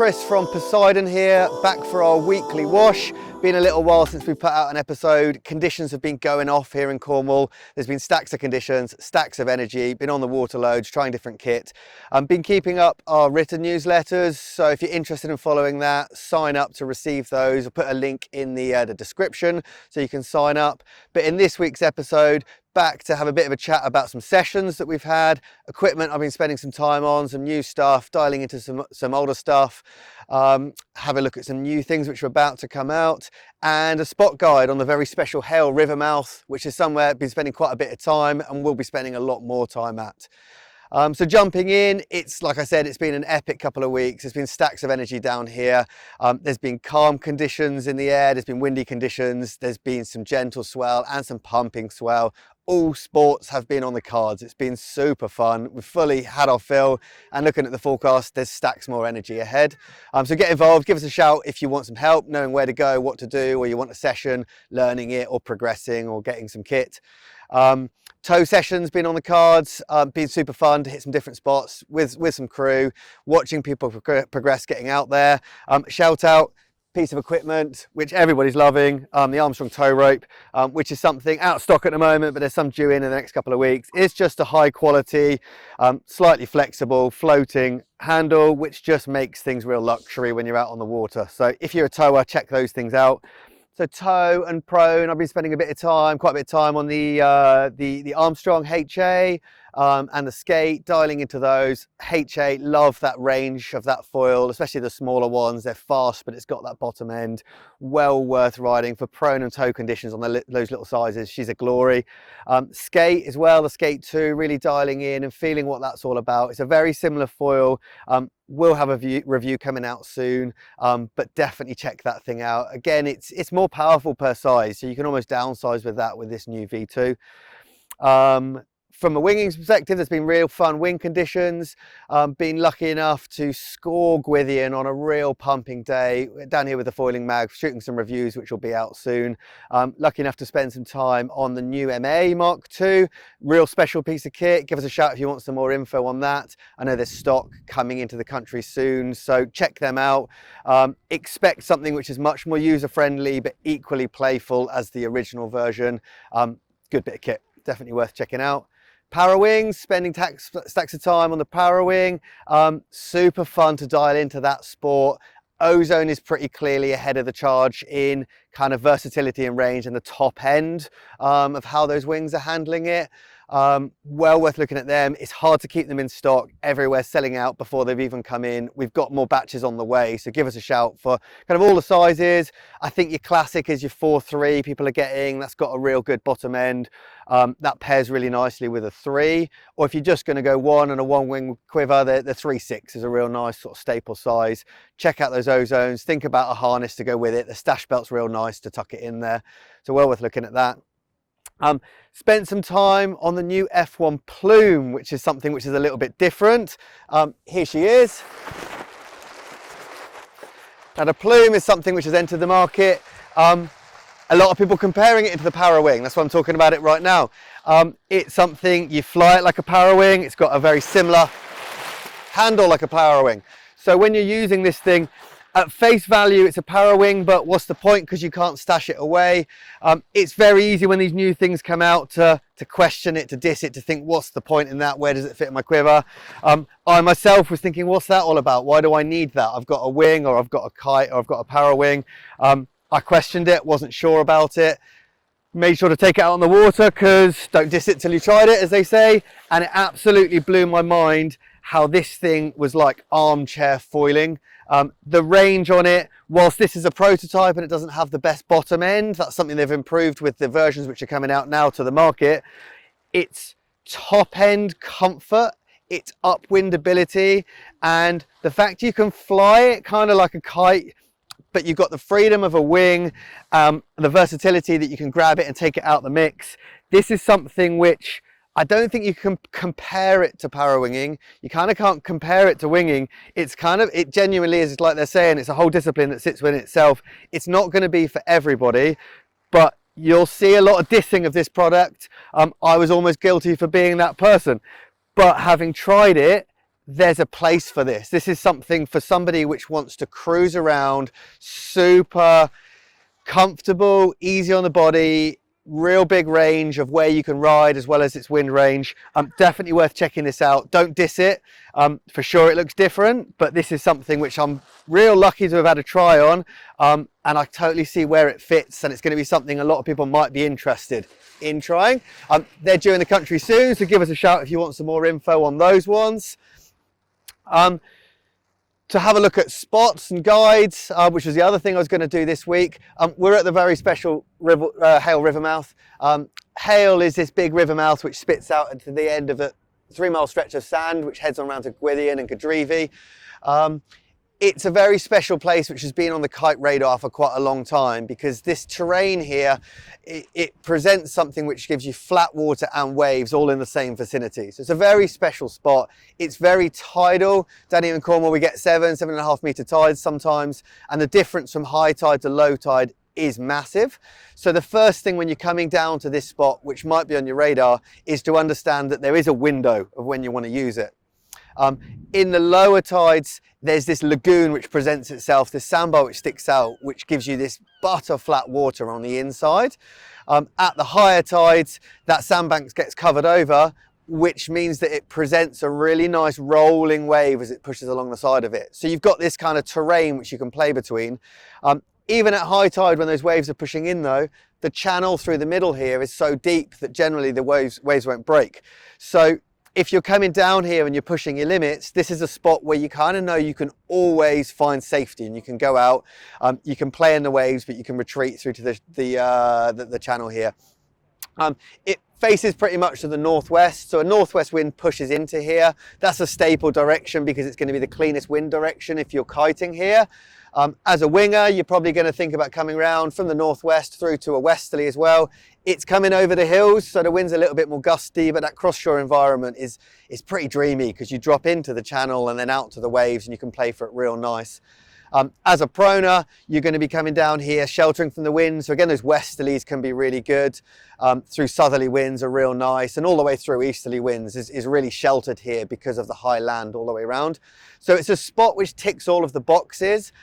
Chris from Poseidon here, back for our weekly wash. Been a little while since we put out an episode. Conditions have been going off here in Cornwall. There's been stacks of conditions, stacks of energy, been on the water loads, trying different kit. Been keeping up our written newsletters, so if you're interested in following that, sign up to receive those. I'll put a link in the description so you can sign up. But in this week's episode, back to have a bit of a chat about some sessions that we've had, equipment I've been spending some time on, some new stuff, dialing into some older stuff, have a look at some new things which are about to come out, and a spot guide on the very special Hayle Rivermouth, which is somewhere I've been spending quite a bit of time and will be spending a lot more time at. So jumping in, it's like I said, it's been an epic couple of weeks. There's been stacks of energy down here. There's been calm conditions in the air, there's been windy conditions, there's been some gentle swell and some pumping swell. All sports have been on the cards. It's been super fun. We've fully had our fill, and looking at the forecast, there's stacks more energy ahead. So get involved, give us a shout if you want some help, knowing where to go, what to do, or you want a session, learning it or progressing or getting some kit. Tow sessions been on the cards, been super fun to hit some different spots with some crew, watching people progress getting out there. Shout out piece of equipment which everybody's loving, the Armstrong tow rope, which is something out of stock at the moment, but there's some due in the next couple of weeks. It's just a high quality, slightly flexible floating handle, which just makes things real luxury when you're out on the water. So if you're a tower, check those things out. So tow and prone, I've been spending quite a bit of time on the Armstrong HA and the skate, dialing into those. HA, love that range of that foil, especially the smaller ones. They're fast, but it's got that bottom end. Well worth riding for prone and tow conditions on those little sizes. She's a glory. Skate as well, the Skate 2, really dialing in and feeling what that's all about. It's a very similar foil. We'll have a review coming out soon, but definitely check that thing out. Again, it's more powerful per size, so you can almost downsize with that with this new V2. From a winging perspective, there's been real fun wing conditions. Been lucky enough to score Gwithian on a real pumping day down here with the foiling mag, shooting some reviews which will be out soon. Lucky enough to spend some time on the new MA Mark II, real special piece of kit. Give us a shout if you want some more info on that. I know there's stock coming into the country soon, so check them out. Expect something which is much more user friendly but equally playful as the original version. Good bit of kit, definitely worth checking out. Power wings, spending stacks of time on the power wing. Super fun to dial into that sport. Ozone is pretty clearly ahead of the charge in kind of versatility and range and the top end of how those wings are handling it. Well worth looking at them. It's hard to keep them in stock. Everywhere's selling out before they've even come in. We've got more batches on the way, so give us a shout for kind of all the sizes. I think your classic is your 4.3 people are getting. That's got a real good bottom end. That pairs really nicely with a 3, or if you're just going to go 1 and a 1 wing quiver, the 3.6 is a real nice sort of staple size. Check out those Ozones, think about a harness to go with it. The stash belt's real nice to tuck it in there, so well worth looking at that. Spent some time on the new F1 Plume, which is something which is a little bit different. Here she is. Now the Plume is something which has entered the market. A lot of people comparing it to the Power Wing. That's why I'm talking about it right now. It's something, you fly it like a Power Wing. It's got a very similar handle like a Power Wing. So when you're using this thing, at face value, it's a Power Wing, but what's the point? Because you can't stash it away. It's very easy when these new things come out to question it, to diss it, to think, what's the point in that? Where does it fit in my quiver? I myself was thinking, what's that all about? Why do I need that? I've got a wing, or I've got a kite, or I've got a Power Wing. I questioned it, wasn't sure about it. Made sure to take it out on the water, because don't diss it till you tried it, as they say. And it absolutely blew my mind how this thing was like armchair foiling. The range on it, whilst this is a prototype and it doesn't have the best bottom end, that's something they've improved with the versions which are coming out now to the market. It's top end comfort, it's upwind ability, and the fact you can fly it kind of like a kite, but you've got the freedom of a wing, the versatility that you can grab it and take it out the mix. This is something which I don't think you can compare it to power winging. You kind of can't compare it to winging. It genuinely is, like they're saying, it's a whole discipline that sits within itself. It's not going to be for everybody, but you'll see a lot of dissing of this product. I was almost guilty for being that person, but having tried it, there's a place for this. This is something for somebody which wants to cruise around, super comfortable, easy on the body, real big range of where you can ride as well as its wind range. Definitely worth checking this out. Don't diss it. For sure it looks different, but this is something which I'm real lucky to have had a try on, and I totally see where it fits, and it's going to be something a lot of people might be interested in trying. They're due in the country soon, so give us a shout if you want some more info on those ones. To have a look at spots and guides, which was the other thing I was going to do this week. We're at the very special Hayle Rivermouth. Hayle is this big river mouth which spits out into the end of a 3-mile stretch of sand which heads on around to Gwythian and Cadrevi. It's a very special place which has been on the kite radar for quite a long time, because this terrain here, it presents something which gives you flat water and waves all in the same vicinity. So it's a very special spot. It's very tidal. Down here in Cornwall we get 7.5 meter tides sometimes, and the difference from high tide to low tide is massive. So the first thing when you're coming down to this spot, which might be on your radar, is to understand that there is a window of when you want to use it. In the lower tides, there's this lagoon which presents itself, this sandbar which sticks out, which gives you this butter flat water on the inside. At the higher tides, that sandbank gets covered over, which means that it presents a really nice rolling wave as it pushes along the side of it. So you've got this kind of terrain which you can play between. Even at high tide, when those waves are pushing in though, the channel through the middle here is so deep that generally the waves won't break. So if you're coming down here and you're pushing your limits, this is a spot where you kind of know you can always find safety, and you can go out, you can play in the waves, but you can retreat through to the channel here. It faces pretty much to the northwest, so a northwest wind pushes into here. That's a staple direction because it's going to be the cleanest wind direction if you're kiting here. As a winger, you're probably going to think about coming around from the northwest through to a westerly as well. It's coming over the hills, so the wind's a little bit more gusty, but that cross-shore environment is pretty dreamy because you drop into the channel and then out to the waves and you can play for it real nice. As a proner, you're going to be coming down here sheltering from the wind. So again, those westerlies can be really good. Through southerly winds are real nice, and all the way through easterly winds is really sheltered here because of the high land all the way around. So it's a spot which ticks all of the boxes.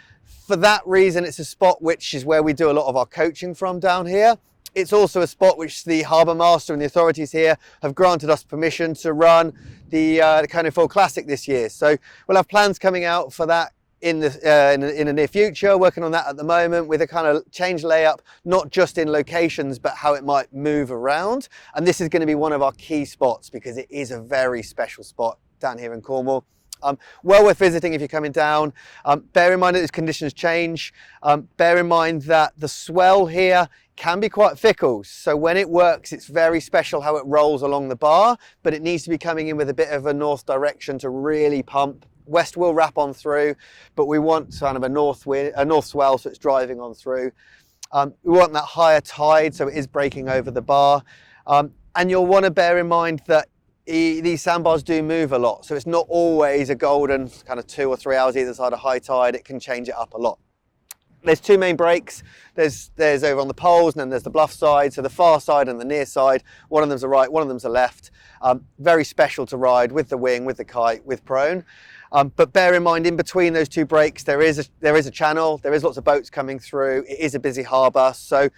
For that reason, it's a spot which is where we do a lot of our coaching from down here. It's also a spot which the harbour master and the authorities here have granted us permission to run the Cone Foil Classic this year. So we'll have plans coming out for that in the near future, working on that at the moment with a kind of change layup, not just in locations, but how it might move around. And this is going to be one of our key spots because it is a very special spot down here in Cornwall. Well worth visiting if you're coming down. Bear in mind that as conditions change. Bear in mind that the swell here can be quite fickle. So when it works, it's very special how it rolls along the bar, but it needs to be coming in with a bit of a north direction to really pump. West will wrap on through, but we want kind of a north swell, so it's driving on through. We want that higher tide, so it is breaking over the bar. And you'll want to bear in mind that these sandbars do move a lot, so it's not always a golden kind of 2 or 3 hours either side of high tide. It can change it up a lot. There's two main breaks. There's over on the poles, and then there's the bluff side, so the far side and the near side. One of them's a right, one of them's a left. Very special to ride with the wing, with the kite, with prone. But bear in mind, in between those two breaks, there is a channel. There is lots of boats coming through. It is a busy harbour, so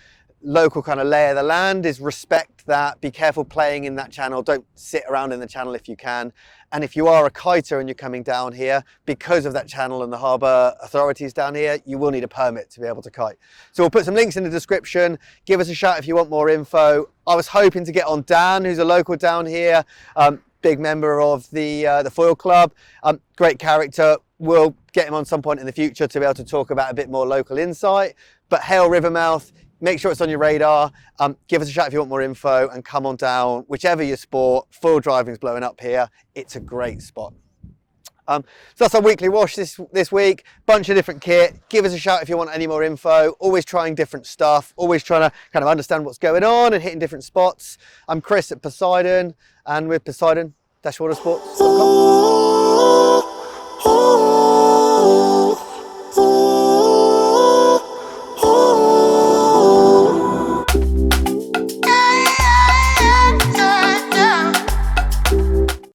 local kind of lay of the land is respect that. Be careful playing in that channel. Don't sit around in the channel if you can. And if you are a kiter and you're coming down here, because of that channel and the harbour authorities down here, you will need a permit to be able to kite. So we'll put some links in the description. Give us a shout if you want more info. I was hoping to get on Dan, who's a local down here, big member of the Foil Club, great character. We'll get him on some point in the future to be able to talk about a bit more local insight. But Hayle Rivermouth, make sure it's on your radar. Give us a shout if you want more info, and come on down. Whichever your sport, foil driving's blowing up here. It's a great spot. So that's our weekly wash this week. Bunch of different kit. Give us a shout if you want any more info. Always trying different stuff. Always trying to kind of understand what's going on and hitting different spots. I'm Chris at Poseidon, and with Poseidon-watersports.com.